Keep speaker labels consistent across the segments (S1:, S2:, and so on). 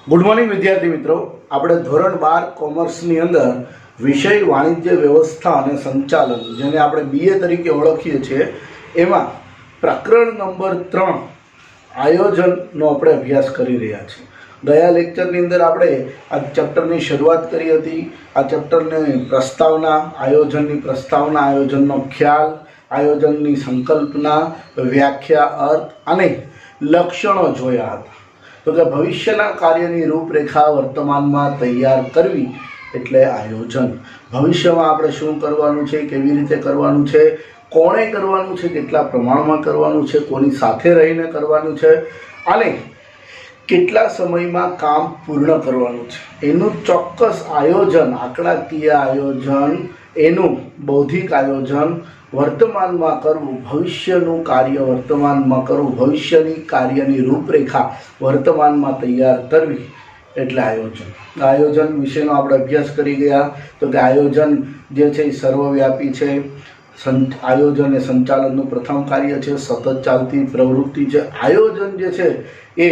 S1: Good morning વિદ્યાર્થી મિત્રો, આપણે ધોરણ 12 કોમર્સની અંદર વિષય વાણિજ્ય વ્યવસ્થા અને સંચાલન, જેને આપણે બીએ તરીકે ઓળખીએ છીએ, એમાં પ્રકરણ નંબર 3 આયોજનનો આપણે અભ્યાસ કરી રહ્યા છીએ. ગયા લેક્ચરની અંદર આપણે આ ચેપ્ટરની શરૂઆત કરી હતી. આ ચેપ્ટરની પ્રસ્તાવના, આયોજનની પ્રસ્તાવના, આયોજનનો ખ્યાલ, આયોજનની સંકલ્પના, વ્યાખ્યા, અર્થ અને લક્ષણો જોયા હતા. તો કે ભવિષ્યના કાર્યની રૂપરેખા વર્તમાનમાં તૈયાર કરવી એટલે આયોજન. ભવિષ્યમાં આપણે શું કરવાનું છે, કેવી રીતે કરવાનું છે, કોણે કરવાનું છે, કેટલા પ્રમાણમાં કરવાનું છે, કોની સાથે રહીને કરવાનું છે અને કેટલા સમયમાં કામ પૂર્ણ કરવાનું છે, એનું ચોક્કસ આયોજન, આંકડાકીય આયોજન, એનું બૌદ્ધિક આયોજન વર્તમાનમાં કરવું, ભવિષ્યનું કાર્ય વર્તમાનમાં કરવું, ભવિષ્યની કાર્યની રૂપરેખા વર્તમાનમાં તૈયાર કરવી એટલે આયોજન. આયોજન વિશેનો આપણે અભ્યાસ કરી ગયા. તો કે આયોજન જે છે એ સર્વવ્યાપી છે. આયોજન એ સંચાલનનું પ્રથમ કાર્ય છે, સતત ચાલતી પ્રવૃત્તિ છે. આયોજન જે છે એ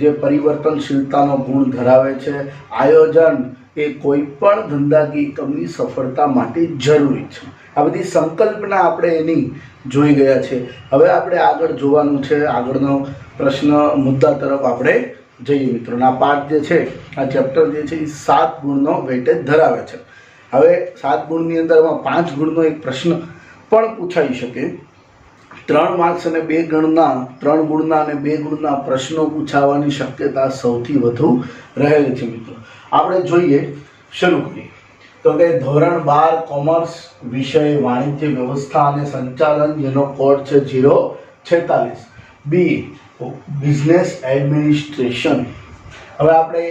S1: જે પરિવર્તનશીલતાનો ગુણ ધરાવે છે. આયોજન એ કોઈ પણ ધંધાકીય એકમની સફળતા માટે જરૂરી છે. આ બધી સંકલ્પના આપણે એની જોઈ ગયા છે. હવે આપણે આગળ જોવાનું છે, આગળનો પ્રશ્ન મુદ્દા તરફ આપણે જઈએ મિત્રો. આ પાઠ જે છે, આ ચેપ્ટર જે છે એ 7 ગુણનો વેટેજ ધરાવે છે. હવે 7 ગુણની અંદરમાં 5 ગુણનો એક પ્રશ્ન પણ પૂછાઈ શકે. 3 માર્ક્સ અને 2 ગણના, 3 ગુણના અને 2 ગુણના પ્રશ્નો પૂછાવાની શક્યતા સૌથી વધુ રહેલી છે મિત્રો. આપણે જોઈએ, શરૂ કરીએ. તો કે ધોરણ 12 કોમર્સ, વિષય વાણિજ્ય વ્યવસ્થા અને સંચાલન, જેનો કોડ છે 046, બી બિઝનેસ એડમિનિસ્ટ્રેશન. હવે આપણે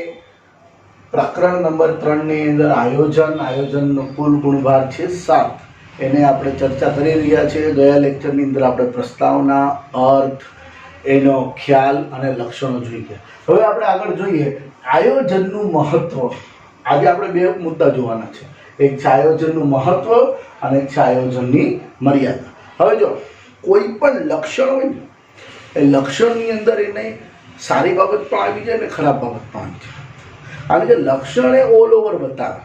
S1: પ્રકરણ નંબર 3 ની અંદર આયોજનનો કુલ ગુણભાર છે 7. એને આપણે ચર્ચા કરી રહ્યા છીએ. ગયા લેક્ચરની અંદર આપણે પ્રસ્તાવના, અર્થ, એનો ખ્યાલ અને લક્ષણો જોઈ ગયા. હવે આપણે આગળ જોઈએ આયોજનનું મહત્વ. આજે આપણે 2 મુદ્દા જોવાના છે. એક છે આયોજનનું મહત્વ અને એક છે આયોજનની મર્યાદા. હવે જો કોઈ પણ લક્ષણ હોય ને, એ લક્ષણની અંદર એને સારી બાબત પણ આવી જાય ને ખરાબ બાબત પણ આવી જાય. કારણ કે લક્ષણ એ ઓલ ઓવર બતાવે.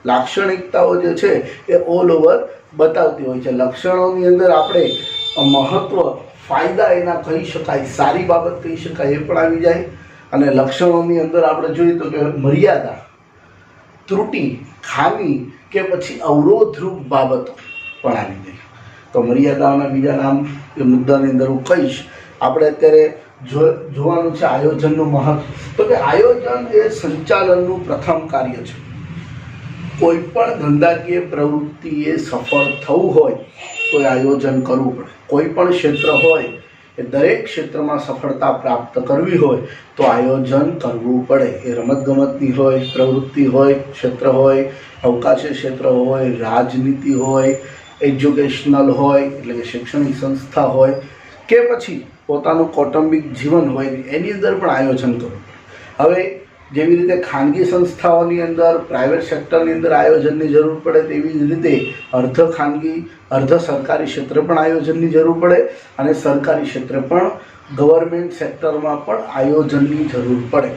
S1: લાક્ષણિકતાઓ જે છે એ ઓલ ઓવર બતાવતી હોય છે. લક્ષણોની અંદર આપણે મહત્વ, ફાયદા એના કહી શકાય, સારી બાબત કહી શકાય, એ પણ આવી જાય. અને લક્ષણોની અંદર આપણે જોઈએ તો કે મર્યાદા, ત્રુટિ, ખામી કે પછી અવરોધરૂપ બાબતો પણ આવી જાય. તો મર્યાદાઓના બીજા નામ એ મુદ્દાની અંદર હું કહીશ. આપણે અત્યારે જોવાનું છે આયોજનનું મહત્વ. તો કે આયોજન એ સંચાલનનું પ્રથમ કાર્ય છે. કોઈ પણ ધંધાકીય પ્રવૃત્તિએ સફળ થવું હોય તો આયોજન કરવું પડે. કોઈ પણ ક્ષેત્ર હોય, એ દરેક ક્ષેત્રમાં સફળતા પ્રાપ્ત કરવી હોય તો આયોજન કરવું પડે. એ રમતગમતની હોય, પ્રવૃત્તિ હોય, ક્ષેત્ર હોય, અવકાશી ક્ષેત્ર હોય, રાજનીતિ હોય, એજ્યુકેશનલ હોય એટલે કે શૈક્ષણિક સંસ્થા હોય, કે પછી પોતાનું કૌટુંબિક જીવન હોય, એની અંદર પણ આયોજન કરવું પડે. હવે જેવી રીતે ખાનગી સંસ્થાઓની અંદર, પ્રાઇવેટ સેક્ટરની અંદર આયોજનની જરૂર પડે, તેવી જ રીતે અર્ધ ખાનગી, અર્ધ સરકારી ક્ષેત્ર પણ આયોજનની જરૂર પડે અને સરકારી ક્ષેત્ર પણ, ગવર્મેન્ટ સેક્ટરમાં પણ આયોજનની જરૂર પડે.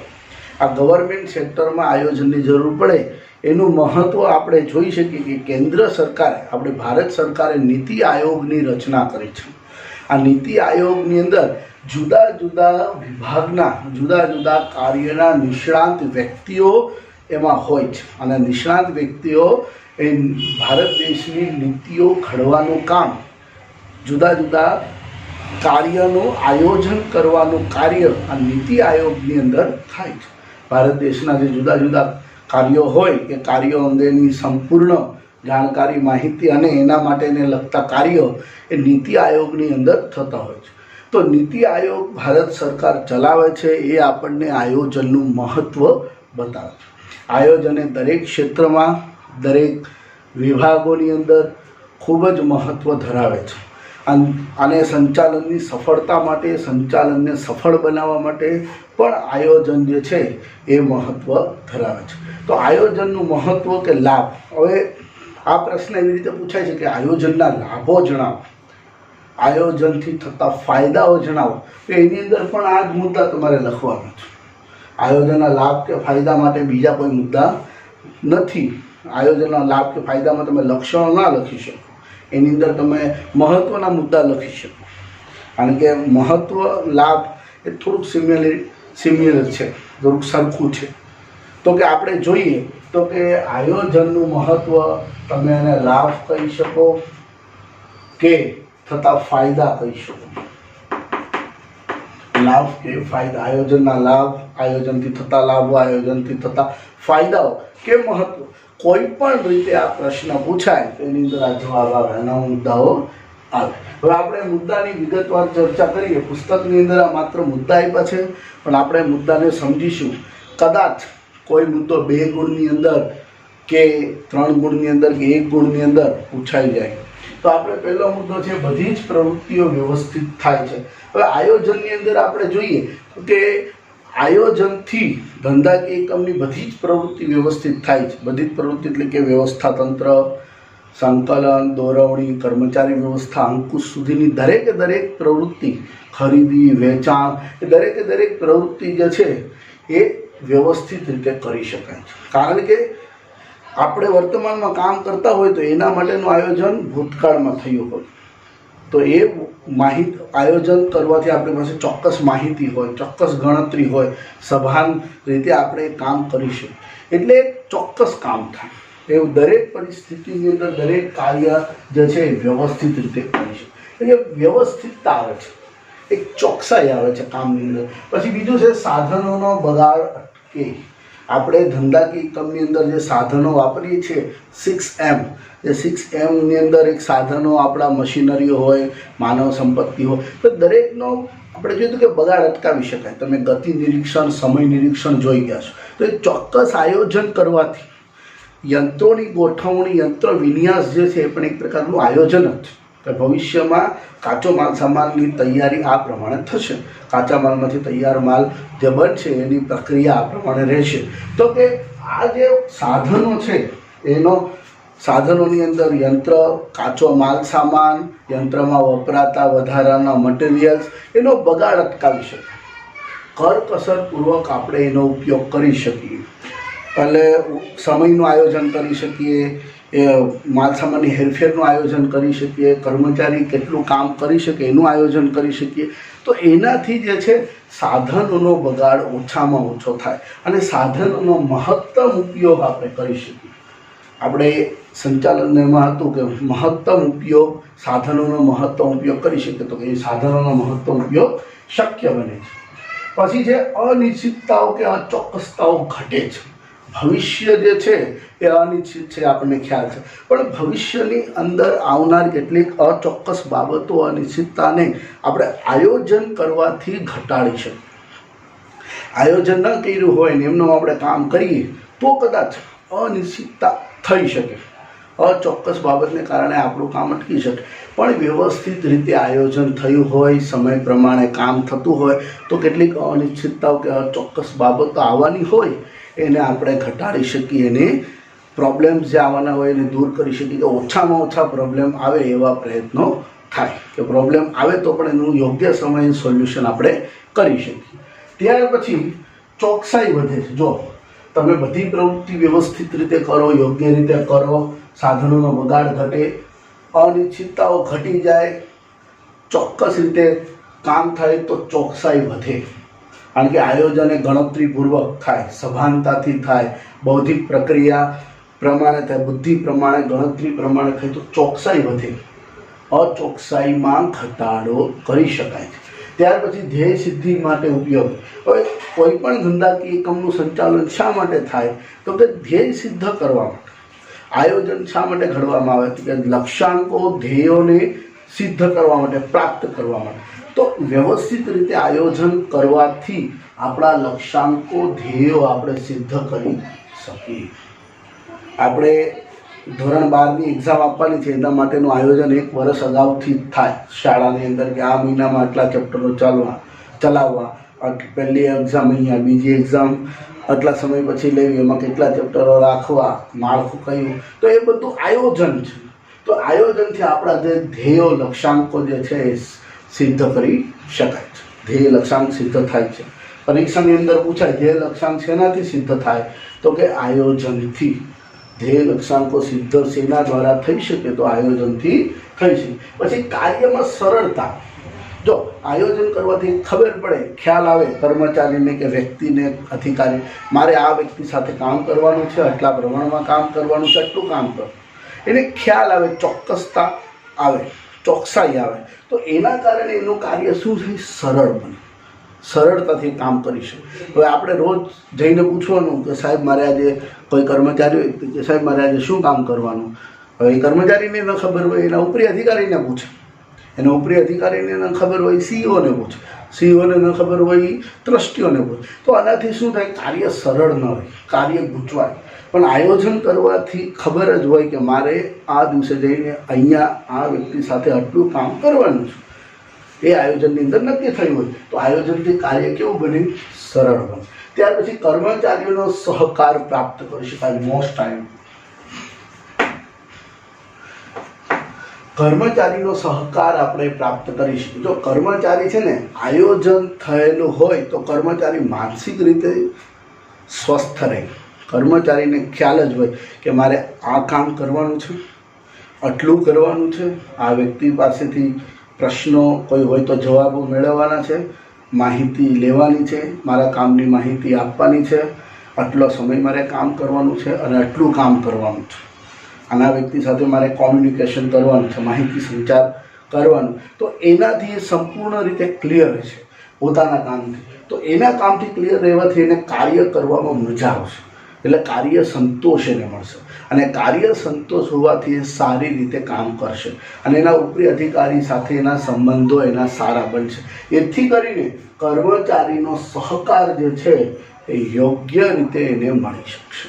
S1: આ ગવર્મેન્ટ સેક્ટરમાં આયોજનની જરૂર પડે એનું મહત્ત્વ આપણે જોઈ શકીએ કે કેન્દ્ર સરકારે, આપણે ભારત સરકારે નીતિ આયોગની રચના કરી છે. આ નીતિ આયોગની અંદર જુદા જુદા વિભાગના, જુદા જુદા કાર્યના નિષ્ણાંત વ્યક્તિઓ એમાં હોય છે. અને નિષ્ણાંત વ્યક્તિઓ એ ભારત દેશની નીતિઓ ઘડવાનું કામ, જુદા જુદા કાર્યનું આયોજન કરવાનું કાર્ય આ નીતિ આયોગની અંદર થાય છે. ભારત દેશના જે જુદા જુદા કાર્યો હોય એ કાર્યો અંગેની સંપૂર્ણ જાણકારી, માહિતી અને એના માટેને લગતા કાર્યો એ નીતિ આયોગની અંદર થતા હોય છે. તો નીતિ આયોગ ભારત સરકાર ચલાવે છે, એ આપણને આયોજનનું મહત્ત્વ બતાવે છે. આયોજને દરેક ક્ષેત્રમાં, દરેક વિભાગોની અંદર ખૂબ જ મહત્ત્વ ધરાવે છે. અને સંચાલનની સફળતા માટે, સંચાલનને સફળ બનાવવા માટે પણ આયોજન જે છે એ મહત્ત્વ ધરાવે છે. તો આયોજનનું મહત્ત્વ કે લાભ. હવે આ પ્રશ્ન એવી રીતે પૂછાય છે કે આયોજનના લાભો જણાવો, આયોજનથી થતા ફાયદાઓ જણાવો. તો એની અંદર પણ આ જ મુદ્દા તમારે લખવાના છે. આયોજનના લાભ કે ફાયદા માટે બીજા કોઈ મુદ્દા નથી. આયોજનના લાભ કે ફાયદામાં તમે લક્ષણો ના લખી શકો, એની અંદર તમે મહત્ત્વના મુદ્દા લખી શકો. કારણ કે મહત્ત્વ લાભ એ થોડુંક સિમિલર છે, થોડુંક સરખું છે. તો કે આપણે જોઈએ તો કે આયોજનનું મહત્ત્વ તમે એને લાભ કહી શકો કે થતા ફાયદા કહી શકો. લાભ કે ફાયદા, આયોજનના લાભ, આયોજનથી થતા લાભો, આયોજનથી થતા ફાયદાઓ કે મહત્વ, કોઈ પણ રીતે આ પ્રશ્ન પૂછાય તો એની અંદર આ જવાબ આવે, એના મુદ્દાઓ આવે. હવે આપણે મુદ્દાની વિગતવાર ચર્ચા કરીએ. પુસ્તકની અંદર આ માત્ર મુદ્દા આપ્યા છે, પણ આપણે મુદ્દાને સમજીશું. કદાચ કોઈ મુદ્દો 2 ગુણની અંદર કે 3 ગુણની અંદર કે 1 ગુણની અંદર પૂછાઈ જાય. તો આપણે પહેલો મુદ્દો છે, બધી જ પ્રવૃત્તિઓ વ્યવસ્થિત થાય છે. હવે આયોજનની અંદર આપણે જોઈએ કે આયોજનથી ધંધાકીય એકમની બધી જ પ્રવૃત્તિ વ્યવસ્થિત થાય છે. બધી જ પ્રવૃત્તિ એટલે કે વ્યવસ્થા તંત્ર, સંકલન, દોરવણી, કર્મચારી વ્યવસ્થા, અંકુશ સુધીની દરેકે દરેક પ્રવૃત્તિ, ખરીદી, વેચાણ, એ દરેકે દરેક પ્રવૃત્તિ જે છે એ વ્યવસ્થિત રીતે કરી શકાય છે. કારણ કે આપણે વર્તમાનમાં કામ કરતા હોય તો એના માટેનું આયોજન ભૂતકાળમાં થયું હોય, તો એ આયોજન કરવાથી આપણી પાસે ચોક્કસ માહિતી હોય, ચોક્કસ ગણતરી હોય, સભાન રીતે આપણે કામ કરીશું એટલે ચોક્કસ કામ થાય. એવું દરેક પરિસ્થિતિની અંદર દરેક કાર્ય જે છે એ વ્યવસ્થિત રીતે કરીશું એટલે વ્યવસ્થિતતા આવે છે, એક ચોકસાઈ આવે છે કામની અંદર. પછી બીજું છે સાધનોનો બગાડ અટકે. આપણે ધંધાકીય એકમની અંદર જે સાધનો વાપરીએ છીએ 6M, જે 6Mની અંદર એક સાધનો આપણા મશીનરીઓ હોય, માનવ સંપત્તિ હોય, તો દરેકનો આપણે જોયું કે બગાડ અટકાવી શકાય. તમે ગતિ નિરીક્ષણ, સમય નિરીક્ષણ જોઈ ગયા છો. તો એ ચોક્કસ આયોજન કરવાથી યંત્રોની ગોઠવણી, યંત્ર વિન્યાસ જે છે એ પણ એક પ્રકારનું આયોજન જ છે કે ભવિષ્યમાં કાચો માલ સામાનની તૈયારી આ પ્રમાણે થશે, કાચા માલમાંથી તૈયાર માલ જે બનશે એની પ્રક્રિયા આ પ્રમાણે રહેશે. તો કે આ જે સાધનો છે એનો સાધનોની અંદર યંત્ર, કાચો માલ સામાન, યંત્રમાં વપરાતા વધારાના મટીરિયલ્સ, એનો બગાડ અટકાવી શકે, કરકસરપૂર્વક આપણે એનો ઉપયોગ કરી શકીએ. એટલે સમયનું આયોજન કરી શકીએ, માલસામાનની હેરફેરનું આયોજન કરી શકીએ, કર્મચારી કેટલું કામ કરી શકે એનું આયોજન કરી શકીએ. તો એનાથી જે છે સાધનોનો બગાડ ઓછામાં ઓછો થાય અને સાધનોનો મહત્તમ ઉપયોગ આપણે કરી શકીએ. આપણે સંચાલનમાં હતું કે મહત્તમ ઉપયોગ, સાધનોનો મહત્તમ ઉપયોગ કરી શકીએ, તો એ સાધનોનો મહત્તમ ઉપયોગ શક્ય બને છે. પછી જે અનિશ્ચિતતાઓ કે અચોક્કસતાઓ ઘટે છે. ભવિષ્ય જે છે એ અનિશ્ચિત છે, આપણને ખ્યાલ છે, પણ ભવિષ્યની અંદર આવનાર કેટલીક અચોક્કસ બાબતો, અનિશ્ચિતતાને આપણે આયોજન કરવાથી ઘટાડી શકીએ. આયોજન ન કર્યું હોય ને એમનું આપણે કામ કરીએ તો કદાચ અનિશ્ચિતતા થઈ શકે, અચોક્કસ બાબતને કારણે આપણું કામ અટકી શકે. પણ વ્યવસ્થિત રીતે આયોજન થયું હોય, સમય પ્રમાણે કામ થતું હોય તો કેટલીક અનિશ્ચિતતાઓ કે અચોક્કસ બાબતો આવવાની હોય એને આપણે ઘટાડી શકીએ, એને પ્રોબ્લેમ્સ જે આવવાના હોય એને દૂર કરી શકીએ, કે ઓછામાં ઓછા પ્રોબ્લેમ આવે એવા પ્રયત્નો થાય, કે પ્રોબ્લેમ આવે તો પણ એનું યોગ્ય સમયે સોલ્યુશન આપણે કરી શકીએ. ત્યાર પછી ચોકસાઈ વધે છે. જો તમે બધી પ્રવૃત્તિ વ્યવસ્થિત રીતે કરો, યોગ્ય રીતે કરો, સાધનોનો બગાડ ઘટે, અનિશ્ચિતતાઓ ઘટી જાય, ચોક્કસ રીતે કામ થાય તો ચોકસાઈ વધે. કારણ કે આયોજન એ ગણતરીપૂર્વક થાય, સભાનતાથી થાય, બૌદ્ધિક પ્રક્રિયા પ્રમાણે થાય, બુદ્ધિ પ્રમાણે, ગણતરી પ્રમાણે થાય તો ચોકસાઈ વધે, અચોકસાઈમાં ઘટાડો કરી શકાય છે. ત્યાર પછી ધ્યેય સિદ્ધિ માટે ઉપયોગ. હવે કોઈ પણ ધંધાકીય એકમનું સંચાલન શા માટે થાય તો કે ધ્યેય સિદ્ધ કરવા માટે. આયોજન શા માટે ઘડવામાં આવે કે લક્ષ્યાંકો, ધ્યેયોને સિદ્ધ કરવા માટે, પ્રાપ્ત કરવા માટે. તો વ્યવસ્થિત રીતે આયોજન કરવાથી આપણા લક્ષ્યાંકો, ધ્યેયો આપણે સિદ્ધ કરી શકીએ. આપણે ધોરણ 12ની એક્ઝામ આપવાની છે, એના માટેનું આયોજન 1 વર્ષ અગાઉથી જ થાય શાળાની અંદર, કે આ મહિનામાં આટલા ચેપ્ટરો ચલાવવા, પહેલી એક્ઝામ અહીંયા, બીજી એક્ઝામ આટલા સમય પછી લેવી, એમાં કેટલા ચેપ્ટરો રાખવા, માળખું કયું, તો એ બધું આયોજન છે. તો આયોજનથી આપણા જે ધ્યેયો, લક્ષ્યાંકો જે છે એ સિદ્ધ કરી શકાય છે. ધ્યેય લક્ષ્યાંક સિદ્ધ થાય છે. પરીક્ષાની અંદર પૂછાય ધ્યેય લક્ષ્યાંક શેનાથી સિદ્ધ થાય, તો કે આયોજનથી. ધ્યેય લક્ષ્યાંકો સિદ્ધ શેના દ્વારા થઈ શકે, તો આયોજનથી થઈ શકે. પછી કાર્યમાં સરળતા. જો આયોજન કરવાથી ખબર પડે, ખ્યાલ આવે કર્મચારીને કે વ્યક્તિને, અધિકારી, મારે આ વ્યક્તિ સાથે કામ કરવાનું છે, આટલા પ્રમાણમાં કામ કરવાનું છે, આટલું કામ કર, એને ખ્યાલ આવે, ચોક્કસતા આવે, ચોકસાઈ આવે, તો એના કારણે એનું કાર્ય શું થાય, સરળ બને, સરળતાથી કામ કરી શકે. હવે આપણે રોજ જઈને પૂછવાનું કે સાહેબ મારે આજે કોઈ કર્મચારી હોય કે સાહેબ મારે આજે શું કામ કરવાનું, હવે એ કર્મચારીને ન ખબર હોય એના ઉપરી અધિકારીને પૂછે, એના ઉપરી અધિકારીને ન ખબર હોય સીઈઓને પૂછે, સીઈઓને ન ખબર હોય ટ્રસ્ટીઓને પૂછે. તો આનાથી શું થાય, કાર્ય સરળ ન હોય, કાર્ય ગૂંચવાય. પણ આયોજન કરવાથી ખબર જ હોય કે મારે આ દિવસે જઈને અહીંયા આ વ્યક્તિ સાથે આટલું કામ કરવાનું છે, એ આયોજનની અંદર નક્કી થયું હોય, તો આયોજનથી કાર્ય કેવું બને, સરળ બને. ત્યાર પછી કર્મચારીઓનો સહકાર પ્રાપ્ત કરી શકાય. મોસ્ટ ટાઈમ કર્મચારીનો સહકાર આપણે પ્રાપ્ત કરી શકીએ. જો કર્મચારી છે ને આયોજન થયેલું હોય તો કર્મચારી માનસિક રીતે સ્વસ્થ રહે. કર્મચારીને ખ્યાલ જ હોય કે મારે આ કામ કરવાનું છે, આટલું કરવાનું છે, આ વ્યક્તિ પાસેથી પ્રશ્નો કોઈ હોય તો જવાબો મેળવવાના છે, માહિતી લેવાની છે, મારા કામની માહિતી આપવાની છે, આટલો સમય મારે કામ કરવાનું છે અને આટલું કામ કરવાનું છે, આના વ્યક્તિ સાથે મારે કોમ્યુનિકેશન કરવાનું છે, માહિતી સંચાર કરવાનું. તો એનાથી સંપૂર્ણ રીતે ક્લિયર છે પોતાના કામથી. તો એના કામથી ક્લિયર રહેવાથી એને કાર્ય કરવામાં મજા આવશે, એટલે કાર્ય સંતોષ એને મળશે, અને કાર્ય સંતોષ હોવાથી એ સારી રીતે કામ કરશે અને એના ઉપરી અધિકારી સાથે એના સંબંધો એના સારા બનશે. એથી કરીને કર્મચારીનો સહકાર જે છે એ યોગ્ય રીતે એને મળી શકશે,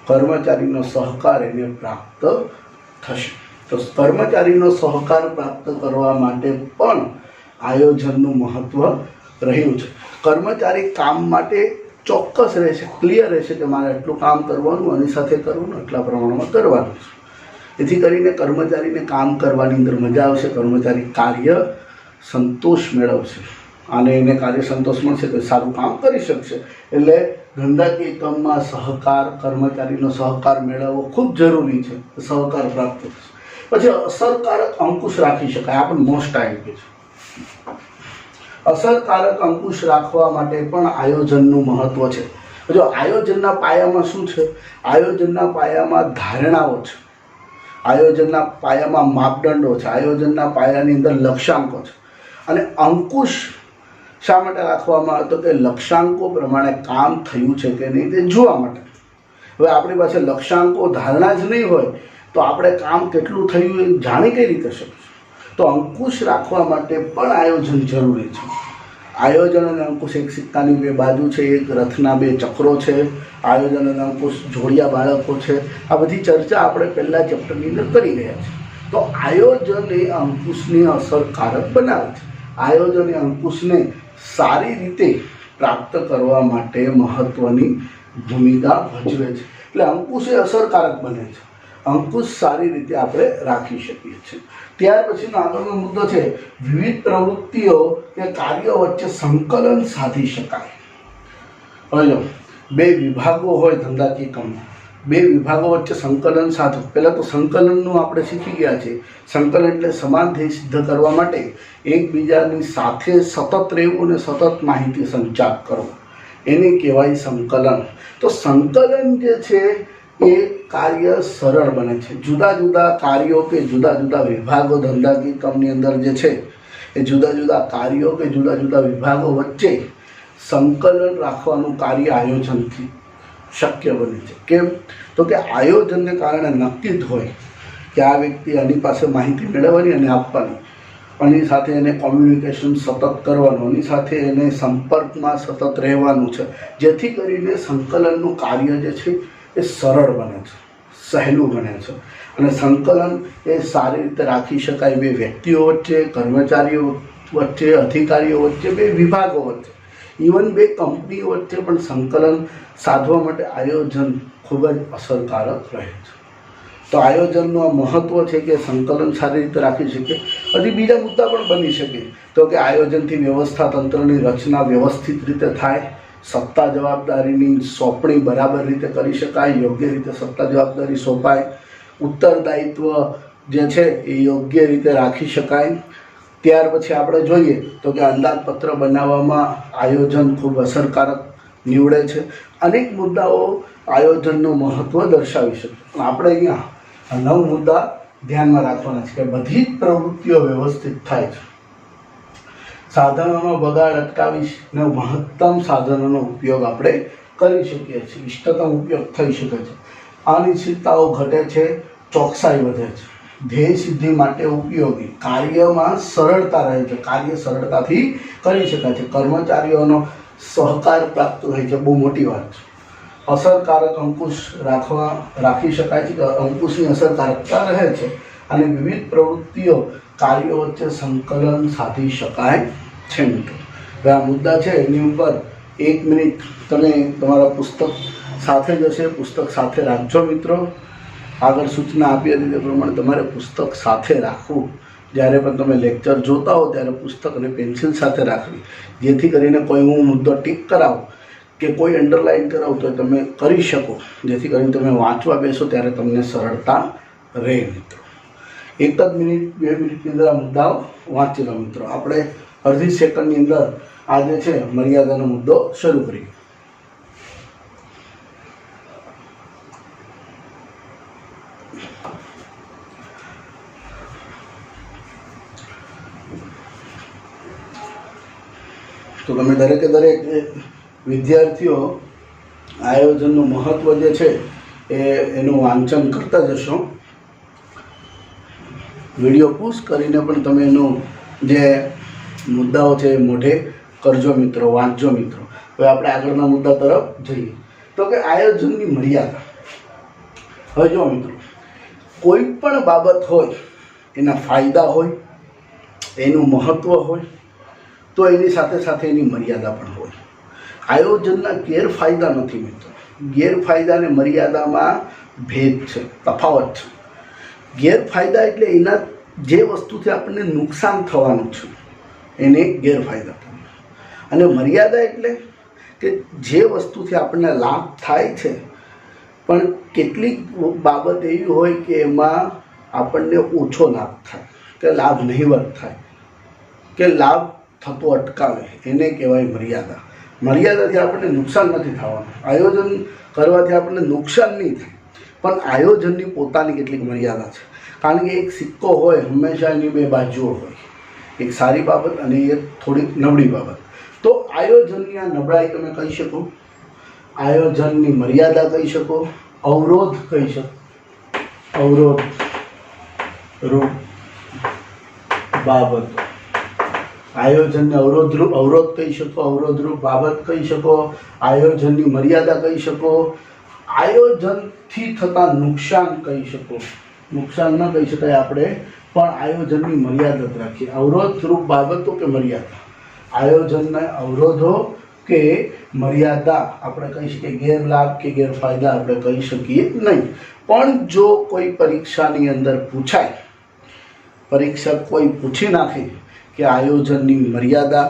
S1: કર્મચારીનો સહકાર એને પ્રાપ્ત થશે. તો કર્મચારીનો સહકાર પ્રાપ્ત કરવા માટે પણ આયોજનનું મહત્ત્વ રહ્યું છે. કર્મચારી કામ માટે ચોક્કસ રહેશે, ક્લિયર રહેશે કે મારે એટલું કામ કરવાનું, આની સાથે કરવાનું, એટલા પ્રમાણમાં કરવાનું છે. એથી કરીને કર્મચારીને કામ કરવાની અંદર મજા આવશે, કર્મચારી કાર્ય સંતોષ મેળવશે અને એને કાર્ય સંતોષ મળશે તો સારું કામ કરી શકશે. એટલે ધંધાકીય કામમાં સહકાર, કર્મચારીનો સહકાર મેળવવો ખૂબ જરૂરી છે. સહકાર પ્રાપ્ત થશે. પછી અસરકારક અંકુશ રાખી શકાય. આ પણ મોસ્ટ ટાઈમ છે. અસરકારક અંકુશ રાખવા માટે પણ આયોજનનું મહત્ત્વ છે. જો આયોજનના પાયામાં શું છે, આયોજનના પાયામાં ધારણાઓ છે, આયોજનના પાયામાં માપદંડો છે, આયોજનના પાયાની અંદર લક્ષ્યાંકો છે. અને અંકુશ શા માટે રાખવામાં આવે, તો કે લક્ષ્યાંકો પ્રમાણે કામ થયું છે કે નહીં તે જોવા માટે. હવે આપણી પાસે લક્ષ્યાંકો ધારણા જ નહીં હોય તો આપણે કામ કેટલું થયું એ જાણી કઈ રીતે શકીશું. તો અંકુશ રાખવા માટે પણ આયોજન જરૂરી છે. આયોજન અને અંકુશ એક સિક્કાની બે બાજુ છે, એક રથના બે ચક્રો છે. આયોજન અને અંકુશ જોડિયા બાળકો છે. આ બધી ચર્ચા આપણે પહેલા ચેપ્ટરની અંદર કરી રહ્યા છીએ. તો આયોજન એ અંકુશને અસરકારક બનાવે છે. આયોજન એ અંકુશને સારી રીતે પ્રાપ્ત કરવા માટે મહત્ત્વની ભૂમિકા ભજવે છે. એટલે અંકુશ એ અસરકારક બને છે, અંકુશ સારી રીતે આપણે રાખી શકીએ છીએ. ત્યાર પછીનો આગળનો મુદ્દો છે વિવિધ પ્રવૃત્તિઓ કે કાર્યો વચ્ચે સંકલન સાધી શકાય. હવે જો બે વિભાગો હોય ધંધાકીય કામમાં, બે વિભાગો વચ્ચે સંકલન સાધવું. પહેલાં તો સંકલનનું આપણે શીખી ગયા છીએ. સંકલન એટલે સમાન ધ્યેય સિદ્ધ કરવા માટે એકબીજાની સાથે સતત રહેવું અને સતત માહિતી સંચાર કરવો, એને કહેવાય સંકલન. તો સંકલન જે છે એ કાર્ય સરળ બને છે. જુદા જુદા કાર્યો કે જુદા જુદા વિભાગો ધંધાકીય કામની અંદર જે છે એ જુદા જુદા કાર્યો કે જુદા જુદા વિભાગો વચ્ચે સંકલન રાખવાનું કાર્ય આયોજનથી શક્ય બને છે. કેમ, તો કે આયોજનને કારણે નક્કી જ હોય કે આ વ્યક્તિ આની પાસે માહિતી મેળવવાની અને આપવાની, આની સાથે એને કોમ્યુનિકેશન સતત કરવાનું, આની સાથે એને સંપર્કમાં સતત રહેવાનું છે, જેથી કરીને સંકલનનું કાર્ય જે છે એ સરળ બને છે, સહેલું બને છે. અને સંકલન એ સારી રીતે રાખી શકાય બે વ્યક્તિઓ વચ્ચે, કર્મચારીઓ વચ્ચે, અધિકારીઓ વચ્ચે, બે વિભાગો વચ્ચે, ઇવન બે કંપનીઓ વચ્ચે પણ સંકલન સાધવા માટે આયોજન ખૂબ જ અસરકારક રહે છે. તો આયોજનનું આ મહત્ત્વ છે કે સંકલન સારી રીતે રાખી શકીએ. હજી બીજા મુદ્દા પણ બની શકે, તો કે આયોજનથી વ્યવસ્થા તંત્રની રચના વ્યવસ્થિત રીતે થાય, સત્તા જવાબદારીની સોંપણી બરાબર રીતે કરી શકાય, યોગ્ય રીતે સત્તા જવાબદારી સોંપાય, ઉત્તરદાયિત્વ જે છે એ યોગ્ય રીતે રાખી શકાય. ત્યાર પછી આપણે જોઈએ તો કે અંદાજપત્ર બનાવવામાં આયોજન ખૂબ અસરકારક નીવડે છે. અનેક મુદ્દાઓ આયોજનનું મહત્ત્વ દર્શાવી શકે. આપણે અહીંયા 9 મુદ્દા ધ્યાનમાં રાખવાના છે કે બધી જ પ્રવૃત્તિઓ વ્યવસ્થિત થાય છે, સાધનોનો બગાડ અટકાવીને મહત્તમ સાધનોનો ઉપયોગ આપણે કરી શકીએ છીએ, ઇષ્ટતમ ઉપયોગ થઈ શકે છે, અનિશ્ચિતતાઓ ઘટે છે, ચોકસાઈ વધે છે, ધ્યેય સિદ્ધિ માટે ઉપયોગી, કાર્યમાં સરળતા રહે છે, કાર્ય સરળતાથી કરી શકાય છે, કર્મચારીઓનો સહકાર પ્રાપ્ત થાય છે, બહુ મોટી વાત છે, અસરકારક અંકુશ રાખી શકાય છે, કે અંકુશની અસરકારકતા રહે છે, અને વિવિધ પ્રવૃત્તિઓ કાર્યો વચ્ચે સંકલન સાધી શકાય છે. મિત્રો હવે આ મુદ્દા છે એની ઉપર 1 મિનિટ તમે તમારા પુસ્તક સાથે જ હશે, પુસ્તક સાથે રાખજો મિત્રો. આગળ સૂચના આપી હતી તે પ્રમાણે તમારે પુસ્તક સાથે રાખવું. જ્યારે પણ તમે લેક્ચર જોતા હો ત્યારે પુસ્તક અને પેન્સિલ સાથે રાખવી, જેથી કરીને કોઈ હું મુદ્દો ટીક કરાવું કે કોઈ અંડરલાઇન કરાવું તો તમે કરી શકો, જેથી કરીને તમે વાંચવા બેસો ત્યારે તમને સરળતા રહે. મિત્રો 1 મિનિટ 2 મિનિટની અંદર આ મુદ્દાઓ વાંચી લો. મિત્રો આપણે અડધી સેકન્ડની અંદર આ જે છે મર્યાદાનો મુદ્દો શરૂ કરીએ. તો તમે દરેકે દરેક વિદ્યાર્થીઓ આયોજનનું મહત્ત્વ જે છે એનું વાંચન કરતા જશો. વિડીયો પુશ કરીને પણ તમે એનું જે મુદ્દાઓ છે એ મોઢે કરજો મિત્રો, વાંચજો મિત્રો. હવે આપણે આગળના મુદ્દા તરફ જઈએ. તો કે આયોજનની મર્યાદા. હવે જો મિત્રો, કોઈ પણ બાબત હોય એના ફાયદા હોય, એનું મહત્ત્વ હોય, તો એની સાથે સાથે એની મર્યાદા પણ હોય. આયોજનના ગેરફાયદા નથી મિત્રો. ગેરફાયદા અને મર્યાદામાં ભેદ છે, તફાવત છે. ગેરફાયદા એટલે એના જે વસ્તુથી આપણને નુકસાન થવાનું છે એને ગેરફાયદા થાય, અને મર્યાદા એટલે કે જે વસ્તુથી આપણને લાભ થાય છે પણ કેટલીક બાબત એવી હોય કે એમાં આપણને ઓછો લાભ થાય, કે લાભ નહિવત થાય, કે લાભ થતો અટકાવે, એને કહેવાય મર્યાદા. મર્યાદાથી આપણને નુકસાન નથી થવાનું, આયોજન કરવાથી આપણને નુકસાન નહીં થાય, પણ આયોજનની પોતાની કેટલીક મર્યાદા છે. કારણ કે એક સિક્કો હોય હંમેશા એની 2 બાજુઓ હોય, એક સારી બાબત અને એક થોડીક નબળી બાબત. તો આયોજનની આ નબળાઈ તમે કહી શકો, આયોજનની મર્યાદા કહી શકો, અવરોધ કહી શકો, અવરોધ રૂપ બાબત, આયોજનને અવરોધ કહી શકો, અવરોધરૂપ બાબત કહી શકો, આયોજનની મર્યાદા કહી શકો, આયોજનથી થતા નુકસાન કહી શકો. નુકસાન ન કહી શકાય આપણે, પણ આયોજનની મર્યાદા જ રાખીએ. અવરોધરૂપ બાબતો કે મર્યાદા, આયોજનના અવરોધો કે મર્યાદા આપણે કહી શકીએ. ગેરલાભ કે ગેરફાયદા આપણે કહી શકીએ નહીં. પણ જો કોઈ પરીક્ષાની અંદર પૂછાય, પરીક્ષક કોઈ પૂછી નાખે કે આયોજનની મર્યાદા,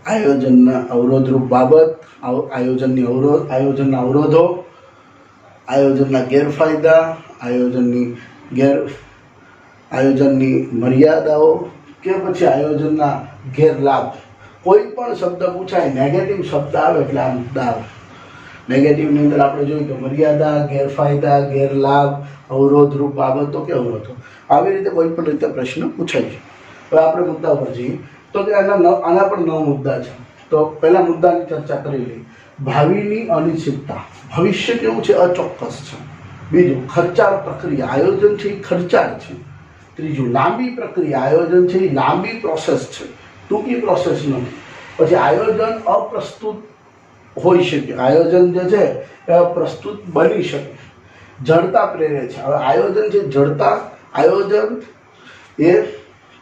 S1: આયોજનના અવરોધરૂપ બાબત, આયોજનના અવરોધો, આયોજનના ગેરફાયદા, આયોજનની મર્યાદાઓ કે પછી આયોજનના ગેરલાભ, કોઈ પણ શબ્દ પૂછાય, નેગેટિવ શબ્દ આવે એટલે આ મુદ્દા આવે. નેગેટિવની અંદર આપણે જોયું કે મર્યાદા, ગેરફાયદા, ગેરલાભ, અવરોધરૂપ બાબતો કે અવરોધો, આવી રીતે કોઈ પણ રીતે પ્રશ્ન પૂછાય છે. હવે આપણે મુદ્દા ઉપર જઈએ તો કે આના પણ 9 મુદ્દા છે. તો પહેલા મુદ્દાની ચર્ચા કરી લઈએ. ભાવિની અનિશ્ચિતતા, ભવિષ્ય કેવું છે? અચોક્કસ છે. બીજું, ખર્ચાળ પ્રક્રિયા, આયોજન છે એ ખર્ચાળ છે. ત્રીજું, લાંબી પ્રક્રિયા, આયોજન છે એ લાંબી પ્રોસેસ છે, ટૂંકી પ્રોસેસ નથી. પછી આયોજન અપ્રસ્તુત હોઈ શકે, આયોજન જે છે એ પ્રસ્તુત બની શકે, જડતા પ્રેરે છે. હવે આયોજન છે જડતા, આયોજન એ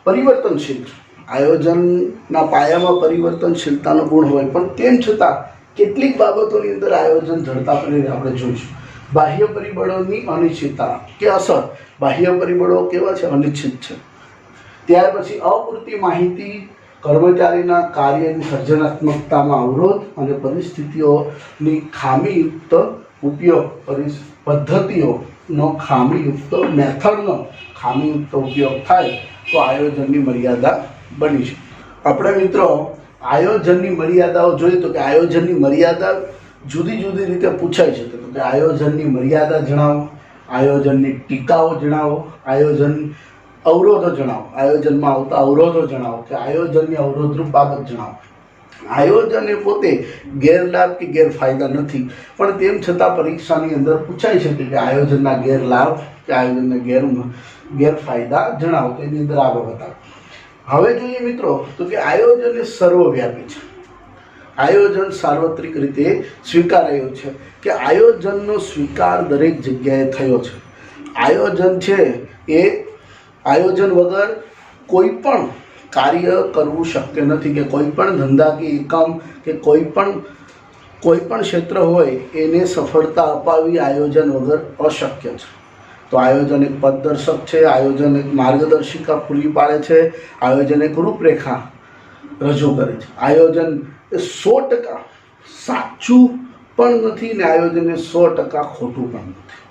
S1: પરિવર્તનશીલ છે. આયોજનના પાયામાં પરિવર્તનશીલતાનો ગુણ હોય, પણ તેમ છતાં કેટલીક બાબતોની અંદર આયોજન જડતા પ્રેરે આપણે જોઈશું. બાહ્ય પરિબળોની અનિશ્ચિતતા કે અસર. બાહ્ય પરિબળો કેવા છે? અનિશ્ચિત છે. ત્યાર પછી અપૂરતી માહિતી કર્મચારીના કાર્યની સર્જનાત્મકતામાં અવરોધ અને પરિસ્થિતિઓની ખામીયુક્ત ઉપયોગ, પદ્ધતિઓનો ખામીયુક્ત મેથડનો ખામીયુક્ત ઉપયોગ થાય તો આયોજનની મર્યાદા બની છે. આપણે મિત્રો આયોજનની મર્યાદાઓ જોઈએ તો કે આયોજનની મર્યાદા જુદી જુદી રીતે પૂછાઈ શકે. તો કે આયોજનની મર્યાદા જણાવો, આયોજનની ટીકાઓ જણાવો, આયોજન અવરોધો જણાવો, આયોજનમાં આવતા અવરોધો જણાવો, કે આયોજનની અવરોધરૂપ બાબત જણાવો. આયોજન એ પોતે ગેરલાભ કે ગેરફાયદા નથી, પણ તેમ છતાં પરીક્ષાની અંદર પૂછાઈ શકે કે આયોજનના ગેરલાભ કે આયોજનના ગેરફાયદા જણાવો. તેની અંદર આગળ બતાવો. હવે જોઈએ મિત્રો તો કે આયોજન એ સર્વવ્યાપી છે. આયોજન સાર્વત્રિક રીતે સ્વીકારાયું છે, કે આયોજનનો સ્વીકાર દરેક જગ્યાએ થયો છે. આયોજન છે એ આયોજન વગર કોઈ પણ કાર્ય કરવું શક્ય નથી, કે કોઈ પણ ધંધાકીય એકમ કે કોઈ પણ ક્ષેત્ર હોય એને સફળતા અપાવવી આયોજન વગર અશક્ય છે. તો આયોજન એક પથદર્શક છે, આયોજન એક માર્ગદર્શિકા પૂરી પાડે છે, આયોજન એક રૂપરેખા રજૂ કરે છે. આયોજન એ 100% સાચું પણ નથી ને આયોજન એ 100% ખોટું પણ નથી.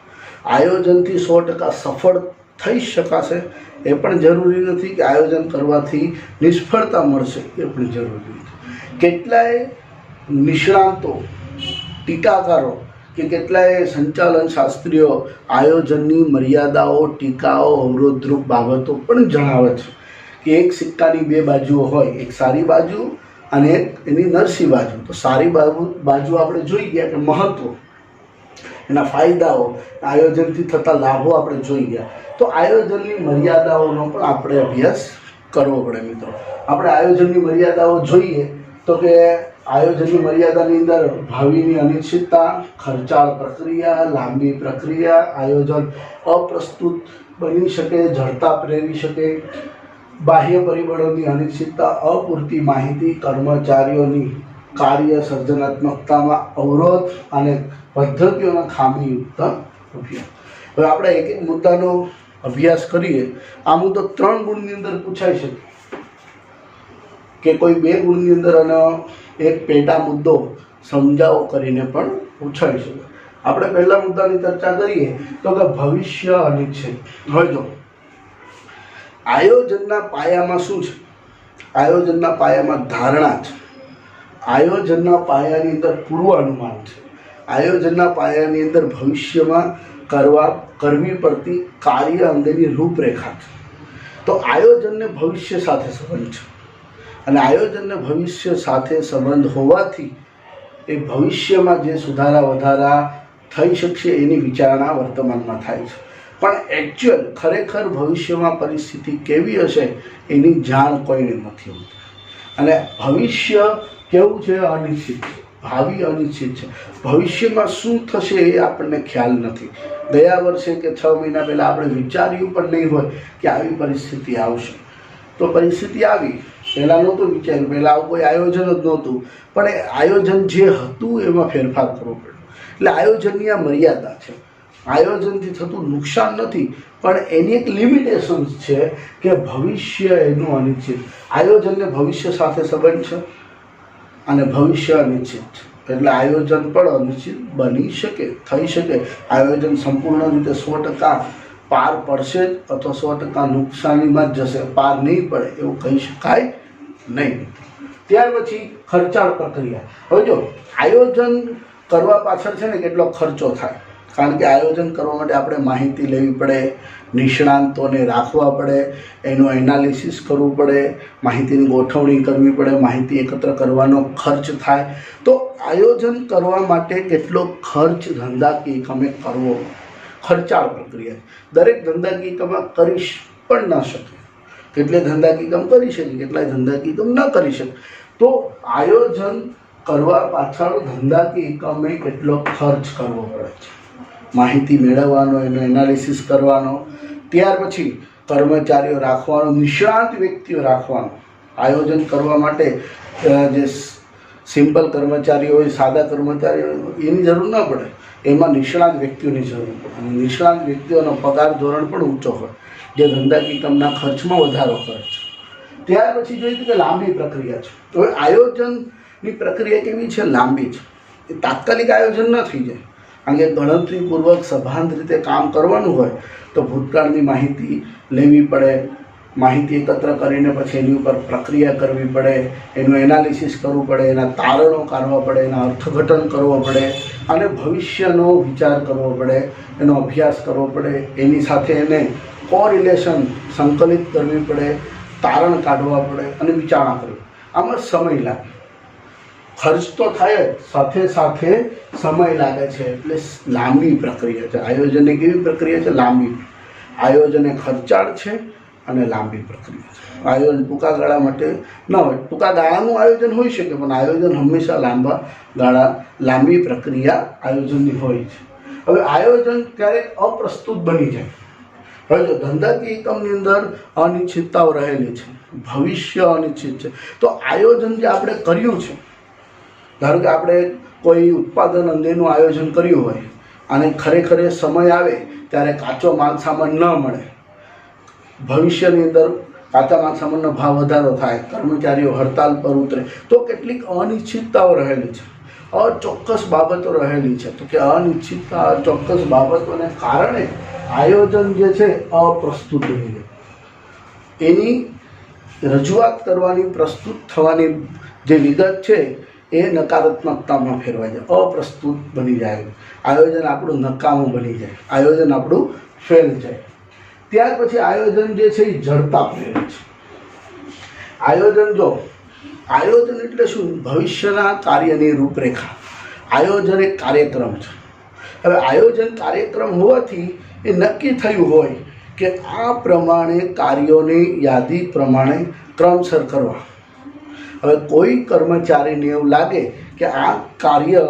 S1: આયોજનથી 100% સફળ થઈ શકાશે એ પણ જરૂરી નથી, કે આયોજન કરવાથી નિષ્ફળતા મળશે એ પણ જરૂરી નથી. કેટલાય નિષ્ણાતો, ટીકાકારો કે કેટલાય સંચાલન શાસ્ત્રીઓ આયોજનની મર્યાદાઓ, ટીકાઓ, અવરોધરૂપ બાબતો પણ જણાવે છે કે એક સિક્કાની બે બાજુઓ હોય, એક સારી બાજુ અને એની નરસી બાજુ. તો સારી બાજુ આપણે જોઈ ગયા કે મહત્વ, એના ફાયદાઓ, આયોજનથી થતા લાભો આપણે જોઈ ગયા. તો આયોજનની મર્યાદાઓનો પણ આપણે અભ્યાસ કરવો પડે મિત્રો. આપણે આયોજનની મર્યાદાઓ જોઈએ તો કે આયોજનની મર્યાદાની અંદર ભાવિની અનિશ્ચિતતા, ખર્ચાળ પ્રક્રિયા, લાંબી પ્રક્રિયા, આયોજન અપ્રસ્તુત બની શકે, જડતા પ્રેરી શકે, બાહ્ય પરિબળોની અનિશ્ચિતતા, અપૂરતી માહિતી, કર્મચારીઓની કાર્ય સર્જનાત્મકતામાં અવરોધ અને પદ્ધતિઓના ખામીયુક્ત ઉપયોગ. હવે આપણે એક એક મુદ્દાનો અભ્યાસ કરીએ. આ મુદ્દો 3 ગુણની અંદર પૂછાઈ શકે, કે કોઈ 2 ગુણની અંદર અને એક પેટા મુદ્દો સમજાવો કરીને પણ પૂછાઈ શકે. આપણે પહેલા મુદ્દાની ચર્ચા કરીએ તો કે ભવિષ્ય અનિશ્ચિત. હવે જો આયોજનના પાયામાં શું છે? આયોજનના પાયામાં ધારણા છે, આયોજનના પાયાની અંદર પૂર્વાનુમાન છે, આયોજનના પાયાની અંદર ભવિષ્યમાં કરવી પડતી કાર્ય અંગેની રૂપરેખા છે. તો આયોજનને ભવિષ્ય સાથે સંબંધ છે, અને આયોજનને ભવિષ્ય સાથે સંબંધ હોવાથી એ ભવિષ્યમાં જે સુધારા વધારા થઈ શકશે એની વિચારણા વર્તમાનમાં થાય છે. પણ એકચ્યુઅલ ખરેખર ભવિષ્યમાં પરિસ્થિતિ કેવી હશે એની જાણ કોઈને નથી હોતી. અને ભવિષ્ય કેવું છે? અનિશ્ચિત છે. ભાવિ અનિશ્ચિત છે. ભવિષ્યમાં શું થશે એ આપણને ખ્યાલ નથી. ગયા વર્ષે કે 6 મહિના પહેલાં આપણે વિચાર્યું પણ નહીં હોય કે આવી પરિસ્થિતિ આવશે. તો પરિસ્થિતિ આવી, પહેલાં નહોતું વિચાર્યું, પહેલાં આવું કોઈ આયોજન જ નહોતું, પણ એ આયોજન જે હતું એમાં ફેરફાર કરવો પડ્યો. એટલે આયોજનની આ મર્યાદા છે. આયોજનથી થતું નુકસાન નથી, પણ એની એક લિમિટેશન્સ છે કે ભવિષ્ય એનું અનિશ્ચિત. આયોજનને ભવિષ્ય સાથે સંબંધ છે અને ભવિષ્ય અનિશ્ચિત છે, એટલે આયોજન પણ અનિશ્ચિત બની શકે, થઈ શકે. આયોજન સંપૂર્ણ રીતે 100% પાર પડશે જ અથવા 100% નુકસાનીમાં જ જશે, પાર નહીં પડે એવું કહી શકાય નહીં. ત્યાર પછી ખર્ચાળ પ્રક્રિયા. હવે જો આયોજન કરવા પાછળ છે ને કેટલો ખર્ચો થાય, કારણ કે આયોજન કરવા માટે આપણે માહિતી લેવી પડે, નિષ્ણાંતોને રાખવા પડે, એનું એનાલિસિસ કરવું પડે, માહિતીની ગોઠવણી કરવી પડે, માહિતી એકત્ર કરવાનો ખર્ચ થાય. તો આયોજન કરવા માટે કેટલો ખર્ચ ધંધાકીય એકમે કરવો, ખર્ચાળ પ્રક્રિયા. દરેક ધંધાકીય એકમ કરી પણ ન શકે, કેટલાય ધંધાકીય એકમ કરી શકે, કેટલાય ધંધાકીય એકમ ન કરી શકે. તો આયોજન કરવા પાછળ ધંધાકીય એકમે કેટલો ખર્ચ કરવો પડે છે, માહિતી મેળવવાનો, એનો એનાલિસિસ કરવાનો, ત્યાર પછી કર્મચારીઓ રાખવાનો, નિષ્ણાંત વ્યક્તિઓ રાખવાનો. આયોજન કરવા માટે જે સિમ્પલ કર્મચારી હોય, સાદા કર્મચારી હોય, એની જરૂર ન પડે. એમાં નિષ્ણાત વ્યક્તિઓની જરૂર પડે અને નિષ્ણાત વ્યક્તિઓનો પગાર ધોરણ પણ ઊંચો હોય, જે ધંધાકીય કામના ખર્ચમાં વધારો કરે છે. ત્યાર પછી જોઈએ કે લાંબી પ્રક્રિયા છે. હવે આયોજનની પ્રક્રિયા કેવી છે? લાંબી છે. એ તાત્કાલિક આયોજન ન થઈ જાય, કારણ કે ગણતરીપૂર્વક સભાન રીતે કામ કરવાનું હોય તો ભૂતકાળની માહિતી લેવી પડે, માહિતી એકત્ર કરીને પછી એની ઉપર પ્રક્રિયા કરવી પડે, એનું એનાલિસિસ કરવું પડે, એના તારણો કાઢવા પડે, એના અર્થઘટન કરવો પડે અને ભવિષ્યનો વિચાર કરવો પડે, એનો અભ્યાસ કરવો પડે, એની સાથે એને કોરિલેશન સંકલિત કરવી પડે, તારણ કાઢવા પડે અને વિચારણા કરવી. આમાં સમય લાગે, ખર્ચ તો થાય જ, સાથે સાથે સમય લાગે છે. એટલે લાંબી પ્રક્રિયા છે. આયોજન એક એવી પ્રક્રિયા છે લાંબી. આયોજન એ ખર્ચાળ છે અને લાંબી પ્રક્રિયા છે. આયોજન ટૂંકા ગાળા માટે ન હોય. ટૂંકા ગાળાનું આયોજન હોઈ શકે, પણ આયોજન હંમેશા લાંબી પ્રક્રિયા આયોજનની હોય છે. હવે આયોજન ક્યારેક અપ્રસ્તુત બની જાય. હવે જો ધંધાકીય એકમની અંદર અનિશ્ચિતતાઓ રહેલી છે, ભવિષ્ય અનિશ્ચિત છે, તો આયોજન જે આપણે કર્યું છે, ધારો કે આપણે કોઈ ઉત્પાદન અંગેનું આયોજન કર્યું હોય અને ખરેખર સમય આવે ત્યારે કાચો માલ સામાન ન મળે, ભવિષ્યની અંદર કાચા માલ સામાનનો ભાવ વધારો થાય, કર્મચારીઓ હડતાલ પર ઉતરે, તો કેટલીક અનિશ્ચિતતાઓ રહેલી છે, અચોક્કસ બાબતો રહેલી છે. તો કે અનિશ્ચિતતા, અચોક્કસ બાબતોને કારણે આયોજન જે છે અપ્રસ્તુત બની જાય. એની રજૂઆત કરવાની, પ્રસ્તુત થવાની જે વિગત છે એ નકારાત્મકતામાં ફેરવાઈ જાય, અપ્રસ્તુત બની જાય. આયોજન આપણું નકામું બની જાય, આયોજન આપણું ફેલ જાય. ત્યાર પછી આયોજન જે છે એ જડતા પ્રેરે છે. આયોજન એટલે શું? ભવિષ્યના કાર્યની રૂપરેખા. આયોજન એક કાર્યક્રમ છે. હવે આયોજન કાર્યક્રમ હોવાથી એ નક્કી થયું હોય કે આ પ્રમાણે કાર્યોની યાદી પ્રમાણે ક્રમસર કરવા. હવે કોઈ કર્મચારીને એવું લાગે કે આ કાર્ય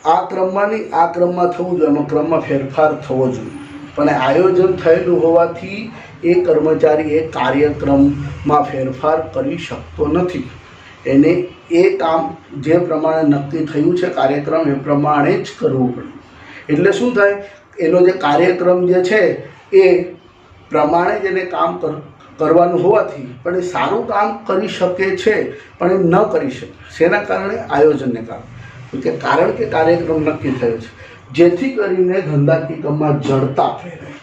S1: આ ક્રમમાં નહીં, આ ક્રમમાં થવું જોઈએ, એમાં ક્રમમાં ફેરફાર થવો જોઈએ, પણ આયોજન થયેલું હોવાથી એ કર્મચારી એ કાર્યક્રમમાં ફેરફાર કરી શકતો નથી. એને એ કામ જે પ્રમાણે નક્કી થયું છે કાર્યક્રમ, એ પ્રમાણે જ કરવું પડે. એટલે શું થાય? એનો જે કાર્યક્રમ જે છે એ પ્રમાણે જ એને કામ કરવાનું હોવાથી પણ એ સારું કામ કરી શકે છે, પણ એ ન કરી શકે. શેના કારણે? આયોજનને કારણે. કે કારણ કે કાર્યક્રમ નક્કી થયો છે, જેથી કરીને ધંધાકીય કામમાં જડતા ફેરાય.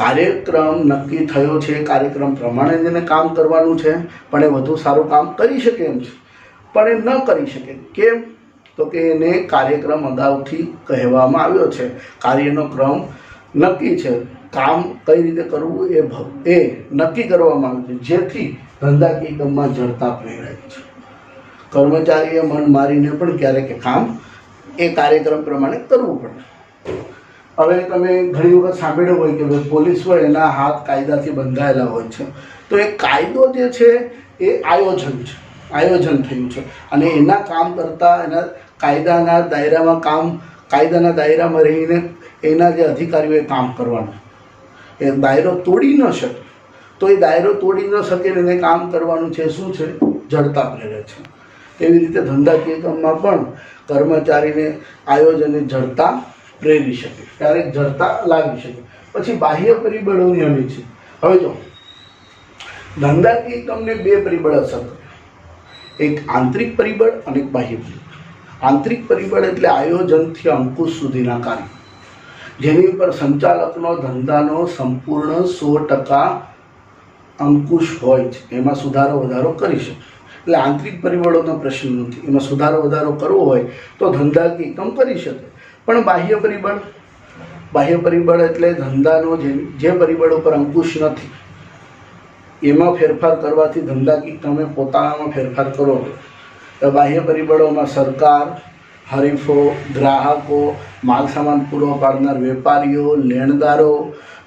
S1: કાર્યક્રમ નક્કી થયો છે, કાર્યક્રમ પ્રમાણે જ એને કામ કરવાનું છે, પણ એ વધુ સારું કામ કરી શકે એમ છે, પણ એ ન કરી શકે. કેમ? તો કે એને કાર્યક્રમ અગાઉથી કહેવામાં આવ્યો છે, કાર્યનો ક્રમ નક્કી છે, કામ કઈ રીતે કરવું એ નક્કી કરવામાં આવ્યું છે, જેથી ધંધાકીય કામમાં જડતા પ્રેરાય છે. કર્મચારીએ મન મારીને પણ ક્યારેક કામ એ કાર્યક્રમ પ્રમાણે કરવું પડે. હવે તમે ઘણી વખત સાંભળ્યું હોય કે ભાઈ પોલીસ હોય એના હાથ કાયદાથી બંધાયેલા હોય છે, તો એ કાયદો જે છે એ આયોજન છે, આયોજન થયું છે, અને એના કામ કરતાં એના કાયદાના દાયરામાં રહીને એના જે અધિકારીઓએ કામ કરવાનું, એ દાયરો તોડી ન શકે. તો એ દાયરો તોડી ન શકે એને કામ કરવાનું છે શું છે? જડતા પ્રેરે છે. એવી રીતે ધંધાકીય કામમાં પણ કર્મચારીને આયોજને જડતા પ્રેરી શકે, ક્યારેક જડતા લાવી શકે. પછી બાહ્ય પરિબળોની અનિશ્ચિત. હવે જો ધંધાકીય કામને બે પરિબળ અસર કરે, એક આંતરિક પરિબળ અને એક બાહ્ય પરિબળ. આંતરિક પરિબળ એટલે આયોજનથી અંકુશ સુધીના કાર્ય, જેની ઉપર સંચાલકનો ધંધાનો સંપૂર્ણ 100% અંકુશ હોય છે, એમાં સુધારો વધારો કરી શકે. એટલે આંતરિક પરિબળોનો પ્રશ્ન નથી, એમાં સુધારો વધારો કરવો હોય તો ધંધાકીય કામ કરી શકે. પણ બાહ્ય પરિબળ એટલે ધંધાનો જે પરિબળો પર અંકુશ નથી એમાં ફેરફાર કરવાથી ધંધાકીય કામે પોતાનામાં ફેરફાર કરવો પડે. બાહ્ય પરિબળોમાં સરકાર, હરીફો, ગ્રાહકો, માલ સામાન પૂરો પાડનાર વેપારીઓ, લેણદારો,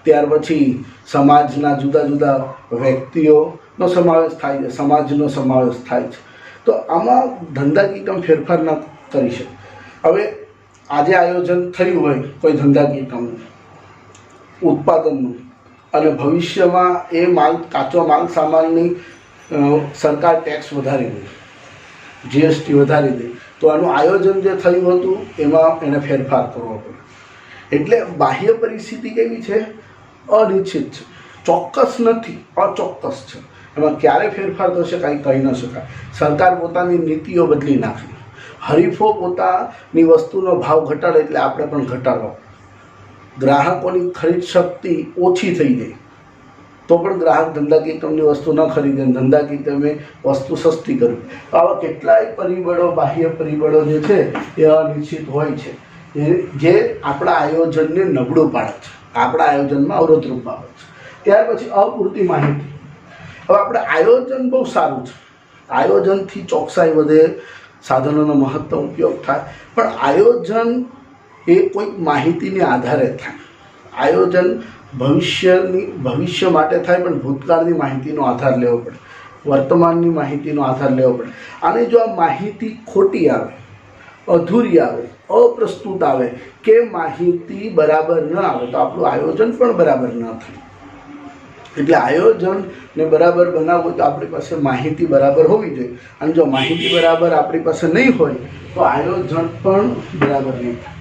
S1: ત્યાર પછી સમાજના જુદા જુદા વ્યક્તિઓનો સમાવેશ થાય છે, સમાજનો સમાવેશ થાય છે. તો આમાં ધંધાકીય કામ ફેરફાર ન કરી શકે. હવે આજે આયોજન થયું હોય કોઈ ધંધાકીય કામનું, ઉત્પાદનનું, અને ભવિષ્યમાં એ કાચો માલ સામાનની સરકાર ટેક્સ વધારી દે, જીએસટી વધારી દે તો આનું આયોજન જે થયું હતું એમાં એને ફેરફાર કરવો પડે. એટલે બાહ્ય પરિસ્થિતિ કેવી છે? અનિશ્ચિત છે, ચોક્કસ નથી, અચોક્કસ છે. એમાં ક્યારે ફેરફાર થશે કાંઈ કહી ન શકાય. સરકાર પોતાની નીતિઓ બદલી નાખી, હરીફો પોતાની વસ્તુનો ભાવ ઘટાડે એટલે આપણે પણ ઘટાડવો, ગ્રાહકોની ખરીદ શક્તિ ઓછી થઈ ગઈ તો પણ ગ્રાહક ધંધાકીય કંપની વસ્તુ ન ખરીદે, ધંધાકીય તમે વસ્તુ સસ્તી કરવી. તો આવા કેટલાય પરિબળો, બાહ્ય પરિબળો જે છે એ અનિશ્ચિત હોય છે, જે આપણા આયોજનને નબળું પાડે છે, આપણા આયોજનમાં અવરોધરૂપ બાબત છે. ત્યાર પછી અપૂરતી માહિતી. હવે આપણે આયોજન બહુ સારું છે, આયોજનથી ચોકસાઈ વધે, સાધનોનો મહત્તમ ઉપયોગ થાય, પણ આયોજન એ કોઈક માહિતીને આધારે થાય. આયોજન ભવિષ્ય માટે થાય, પણ ભૂતકાળની માહિતીનો આધાર લેવો પડે, વર્તમાનની માહિતીનો આધાર લેવો પડે. અને જો આ માહિતી ખોટી આવે, અધૂરી આવે, અપ્રસ્તુત આવે કે માહિતી બરાબર ન આવે તો આપણું આયોજન પણ બરાબર ન થાય. એટલે આયોજનને બરાબર બનાવવું તો આપણી પાસે માહિતી બરાબર હોવી જોઈએ, અને જો માહિતી બરાબર આપણી પાસે નહીં હોય તો આયોજન પણ બરાબર નહીં થાય.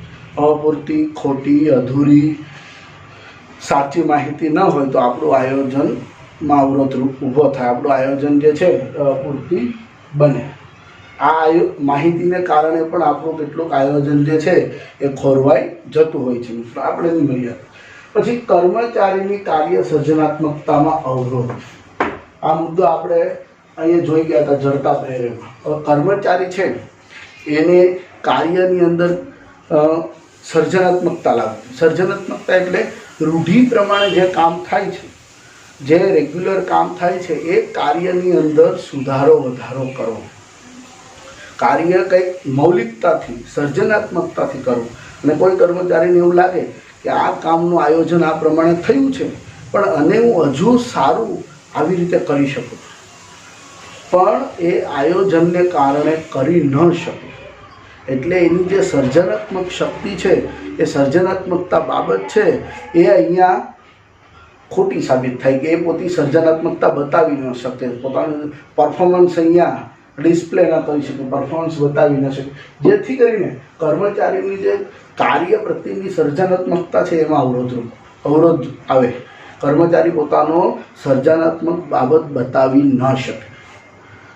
S1: અપૂરતી, ખોટી, અધૂરી, સાચી માહિતી ન હોય તો આપણું આયોજનમાં અવરોધરૂપ ઊભો થાય, આપણું આયોજન જે છે અપૂરતી બને. આ માહિતીને કારણે પણ આપણું કેટલુંક આયોજન જે છે એ ખોરવાઈ જતું હોય છે. આપણે નહીં મળીએ. પછી કર્મચારીની કાર્ય સર્જનાત્મકતામાં અવરોધ. આ મુદ્દો આપણે અહીંયા જોઈ ગયા હતા જડતા પ્રેરકમાં. કર્મચારી છે એને કાર્યની અંદર સર્જનાત્મકતા લાવવી. સર્જનાત્મકતા એટલે રૂઢિ પ્રમાણે જે કામ થાય છે, જે રેગ્યુલર કામ થાય છે એ કાર્યની અંદર સુધારો વધારો કરવો, કાર્ય કંઈક મૌલિકતાથી, સર્જનાત્મકતાથી કરવું. અને કોઈ કર્મચારીને એવું લાગે કે આ કામનું આયોજન આ પ્રમાણે થયું છે પણ અને હું હજુ સારું આવી રીતે કરી શકું, પણ એ આયોજનને કારણે કરી ન શકું. એટલે એની જે સર્જનાત્મક શક્તિ છે, એ સર્જનાત્મકતા બાબત છે એ અહીંયા ખોટી સાબિત થાય કે એ પોતે સર્જનાત્મકતા બતાવી ન શકે, પોતાનું પરફોર્મન્સ અહીંયા ડિસ્પ્લે ન કરી શકે, પરફોર્મન્સ બતાવી ન શકે, જેથી કરીને કર્મચારીની જે કાર્ય પ્રત્યેની સર્જનાત્મકતા છે એમાં અવરોધ આવે. કર્મચારી પોતાનો સર્જનાત્મક બાબત બતાવી ન શકે.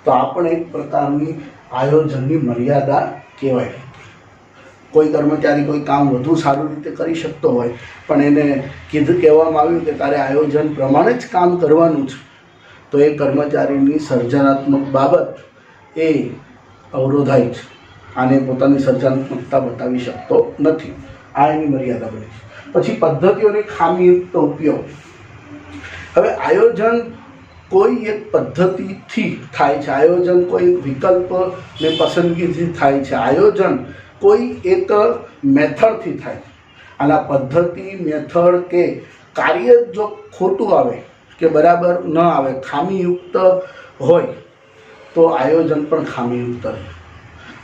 S1: તો આ પણ એક પ્રકારની આયોજનની મર્યાદા કહેવાય. કોઈ કર્મચારી કોઈ કામ વધુ સારી રીતે કરી શકતો હોય પણ એને કહેવામાં આવ્યું કે તારે આયોજન પ્રમાણે જ કામ કરવાનું છે, તો એ કર્મચારીની સર્જનાત્મક બાબત એ અવરોધાય છે, આને પોતાની સર્જનાત્મકતા બતાવી શકતો નથી. આ એની મર્યાદા બની છે. પછી પદ્ધતિઓની ખામીયુક્ત ઉપયોગ. હવે આયોજન કોઈ એક પદ્ધતિથી થાય છે, આયોજન કોઈ વિકલ્પને પસંદગીથી થાય છે, આયોજન કોઈ એક મેથડથી થાય છે. અને આ પદ્ધતિ, મેથડ કે કાર્ય જો ખોટું આવે કે બરાબર ન આવે, ખામીયુક્ત હોય તો આયોજન પણ ખામીયુક્ત રહે.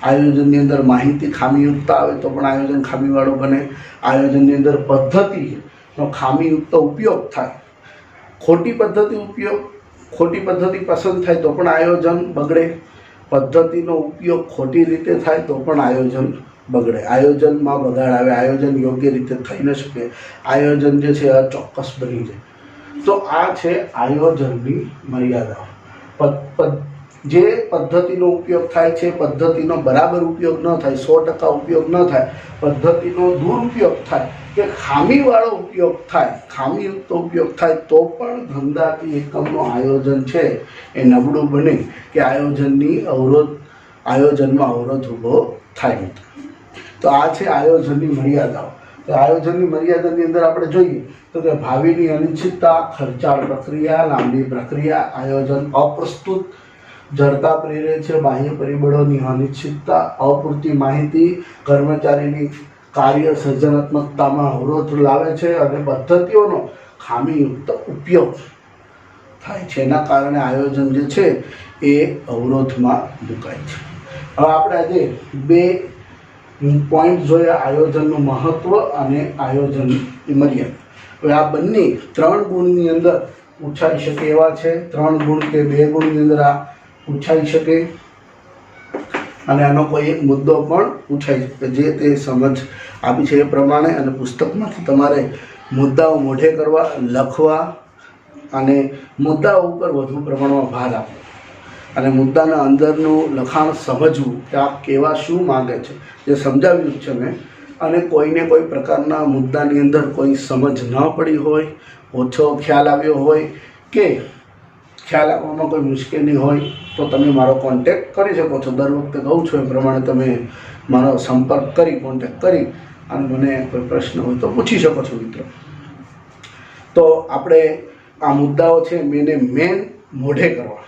S1: આયોજનની અંદર માહિતી ખામીયુક્ત આવે તો પણ આયોજન ખામીવાળું બને. આયોજનની અંદર પદ્ધતિનો ખામીયુક્ત ઉપયોગ થાય, ખોટી પદ્ધતિ પસંદ થાય તો પણ આયોજન બગડે. પદ્ધતિનો ઉપયોગ ખોટી રીતે થાય તો પણ આયોજન બગડે. આયોજનમાં બગાડ આવે, આયોજન યોગ્ય રીતે થઈ ન શકે, આયોજન જે છે અચોક્કસ બની જાય. તો આ છે આયોજનની મર્યાદાઓ. જે પદ્ધતિનો ઉપયોગ થાય છે, પદ્ધતિનો બરાબર ઉપયોગ ન થાય, 100% ઉપયોગ ન થાય, પદ્ધતિનો દુરુપયોગ થાય કે ખામીવાળો ઉપયોગ થાય, ખામીયુક્ત ઉપયોગ થાય તો પણ ધંધાકીય એકમનું આયોજન છે એ નબળું બને કે આયોજનમાં અવરોધ ઊભો થાય. તો આ છે આયોજનની મર્યાદાઓ. તો આયોજનની મર્યાદાની અંદર આપણે જોઈએ તો કે ભાવિની અનિશ્ચિતતા, ખર્ચાળ પ્રક્રિયા, લાંબી પ્રક્રિયા, આયોજન અપ્રસ્તુત, જડતા પ્રેરે છે, બાહ્ય પરિબળોની અનિશ્ચિતતા, અપૂરતી માહિતી, કર્મચારીની કાર્ય સર્જનાત્મકતામાં અવરોધ લાવે છે, અને પદ્ધતિઓનો ખામીયુક્ત ઉપયોગ થાય છે. એના કારણે આયોજન જે છે એ અવરોધમાં મુકાય છે. હવે આપણે આજે 2 પોઈન્ટ જોયા, આયોજનનું મહત્વ અને આયોજનની મર્યાદા. હવે આ બંને 3 ગુણની અંદર પૂછાઈ શકે એવા છે. 3 ગુણ કે 2 ગુણની અંદર આ પૂછાઈ શકે. અને આનો કોઈ એક મુદ્દો પણ પૂછાય છે કે જે તે સમજ આપી છે એ પ્રમાણે અને પુસ્તકમાંથી તમારે મુદ્દાઓ મોઢે કરવા, લખવા અને મુદ્દાઓ ઉપર વધુ પ્રમાણમાં ભાર આપવો અને મુદ્દાના અંદરનું લખાણ સમજવું કે આ કેવા શું માગે છે, જે સમજાવ્યું છે મેં. અને કોઈને કોઈ પ્રકારના મુદ્દાની અંદર કોઈ સમજ ન પડી હોય, ઓછો ખ્યાલ આવ્યો હોય કે ખ્યાલ આવવામાં કોઈ મુશ્કેલી હોય તો તમે મારો કોન્ટેક્ટ કરી શકો છો. દર વખતે કહું છું એ પ્રમાણે તમે મારો સંપર્ક કરી, કોન્ટેક્ટ કરી અને મને કોઈ પ્રશ્ન હોય તો પૂછી શકો છો મિત્રો. તો આપણે આ મુદ્દાઓ છે મેન મોઢે કરવા.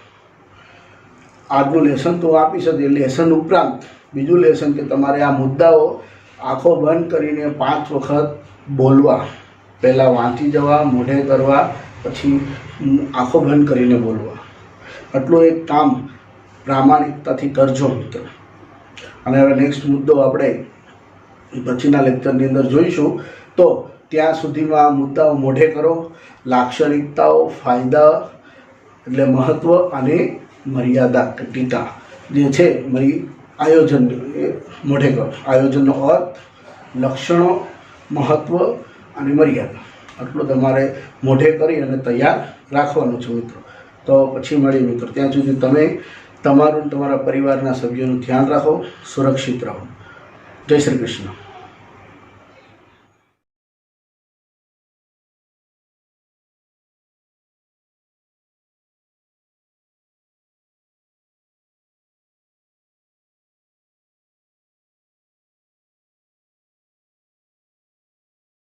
S1: આજનું લેસન તો આપી શકે. લેસન ઉપરાંત બીજું લેસન કે તમારે આ મુદ્દાઓ આંખો બંધ કરીને 5 વખત બોલવા. પહેલાં વાંચી જવા, મોઢે કરવા, પછી આંખો બંધ કરીને બોલવા. આટલું એક કામ પ્રામાણિકતાથી કરજો મિત્રો. અને હવે નેક્સ્ટ મુદ્દો આપણે પછીના લેક્ચરની અંદર જોઈશું. તો ત્યાં સુધીમાં મુદ્દાઓ મોઢે કરો. લાક્ષણિકતાઓ, ફાયદા એટલે મહત્ત્વ અને મર્યાદા કે ટીકા જે છે આયોજન એ મોઢે કરો. આયોજનનો અર્થ, લક્ષણો, મહત્ત્વ અને મર્યાદા આટલું તમારે મોઢે કરી અને તૈયાર રાખવાનું છે મિત્રો. તો પછી મળીએ મિત્રો. ત્યાં સુધી તમે તમારું તમારા પરિવારના સભ્યોનું ધ્યાન રાખો, સુરક્ષિત રહો. જય શ્રી કૃષ્ણ.